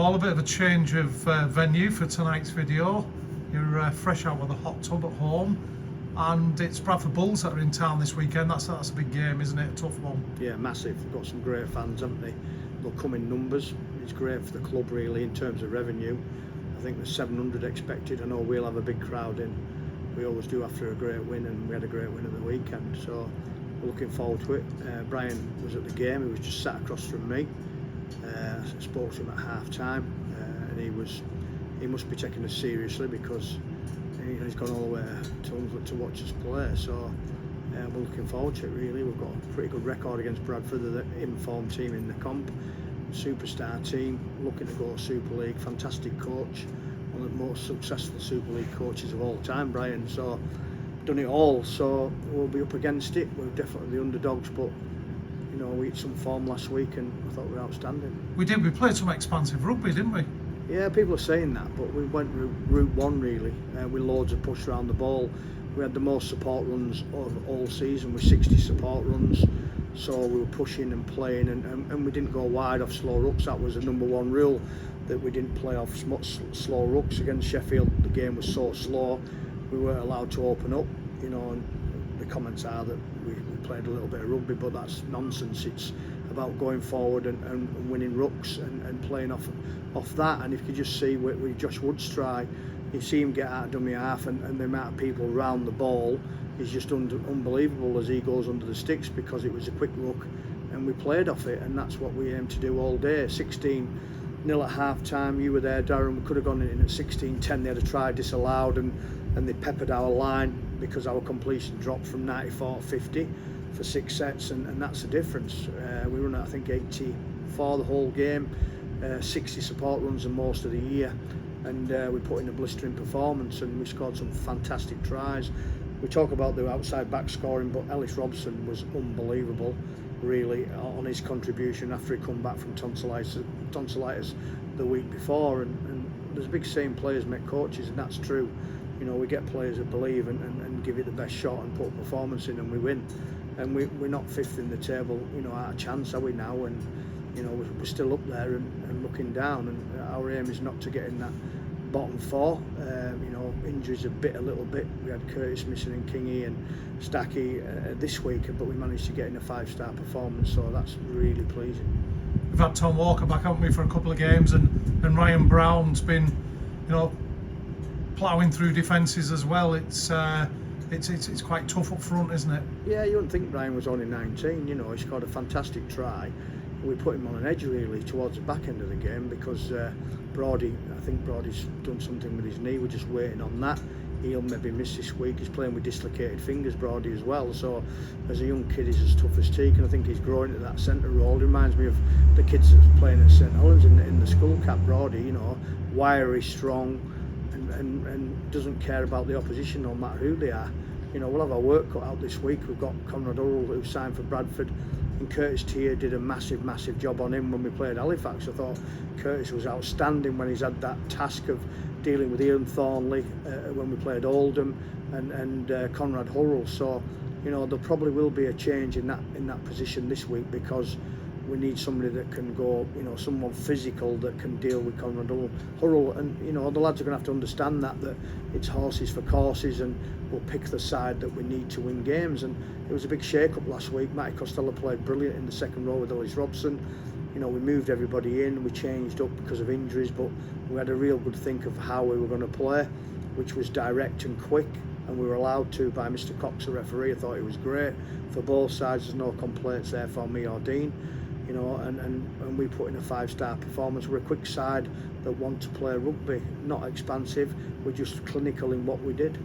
Paul, a bit of a change of venue for tonight's video. You're fresh out of the hot tub at home, and it's Bradford Bulls that are in town this weekend. That's a big game, isn't it? A tough one. Yeah, massive. They've got some great fans, haven't they? They'll come in numbers. It's great for the club, really, in terms of revenue. I think there's 700 expected. I know we'll have a big crowd in. We always do after a great win, and we had a great win at the weekend. So we're looking forward to it. Brian was at the game. He was just sat across from me. I spoke to him at half time, and he must be taking us seriously because he's gone all the way to watch us play. So we're looking forward to it, really. We've got a pretty good record against Bradford. They're the informed team in the comp, superstar team, looking to go Super League. Fantastic coach, one of the most successful Super League coaches of all time, Brian. So done it all. So we'll be up against it. We're definitely the underdogs, but you know, we hit some form last week and I thought we were outstanding. We did. We played some expansive rugby, didn't we? Yeah, people are saying that, but we went route one, really, with loads of push around the ball. We had the most support runs of all season with 60 support runs, so we were pushing and playing, and we didn't go wide off slow rucks. That was the number one rule, that we didn't play off slow rucks. Against Sheffield, the game was so slow, we weren't allowed to open up, you know, and the comments are that we played a little bit of rugby, but that's nonsense. It's about going forward and winning rucks and playing off that. And if you just see with Josh Wood's try, you see him get out of dummy half, and the amount of people around the ball is just unbelievable as he goes under the sticks, because it was a quick ruck and we played off it, and that's what we aim to do all day. 16-0 at half time. You were there, Darren. We could have gone in at 16-10. They had a try disallowed, and they peppered our line because our completion dropped from 94 to 50 for 6 sets, and that's the difference. We run at, I think, 84 the whole game, 60 support runs and most of the year, and we put in a blistering performance, and we scored some fantastic tries. We talk about the outside back scoring, but Ellis Robson was unbelievable, really, on his contribution after he come back from tonsillitis the week before. And there's a big saying, players make coaches, and that's true. You know, we get players that believe and give it the best shot and put a performance in, and we win. And we're not fifth in the table, you know, out of chance, are we now? And you know, we're still up there and looking down, and our aim is not to get in that bottom four. You know, injuries have bit a little bit. We had Curtis missing and Kingy and Stacky this week, but we managed to get in a 5-star performance, so that's really pleasing. We've had Tom Walker back, haven't we, for a couple of games, and Ryan Brown's been, you know, ploughing through defences as well. It's quite tough up front, isn't it? Yeah, you wouldn't think Ryan was only 19. You know, he scored a fantastic try. We put him on an edge, really, towards the back end of the game, because I think Brody's done something with his knee. We're just waiting on that. He'll maybe miss this week. He's playing with dislocated fingers, Brody, as well. So as a young kid, he's as tough as teak, and I think he's growing into that centre role. He reminds me of the kids that's playing at St Helens in the school cap. Brody, you know, wiry, strong, and doesn't care about the opposition, no matter who they are. You know, we'll have our work cut out this week. We've got Conrad Hurrell, who signed for Bradford, and Curtis Tier did a massive job on him when we played Halifax. I thought Curtis was outstanding when he's had that task of dealing with Ian Thornley when we played Oldham and Conrad Hurrell. So, you know, there probably will be a change in that position this week, because we need somebody that can go, you know, someone physical that can deal with Conrad Hurrell. And, you know, the lads are going to have to understand that it's horses for courses, and we'll pick the side that we need to win games. And it was a big shake-up last week. Matty Costello played brilliant in the second row with Ellis Robson. You know, we moved everybody in, we changed up because of injuries, but we had a real good think of how we were going to play, which was direct and quick, and we were allowed to by Mr. Cox, the referee. I thought it was great for both sides. There's no complaints there from me or Dean. You know, and we put in a 5-star performance. We're a quick side that want to play rugby, not expansive. We're just clinical in what we did.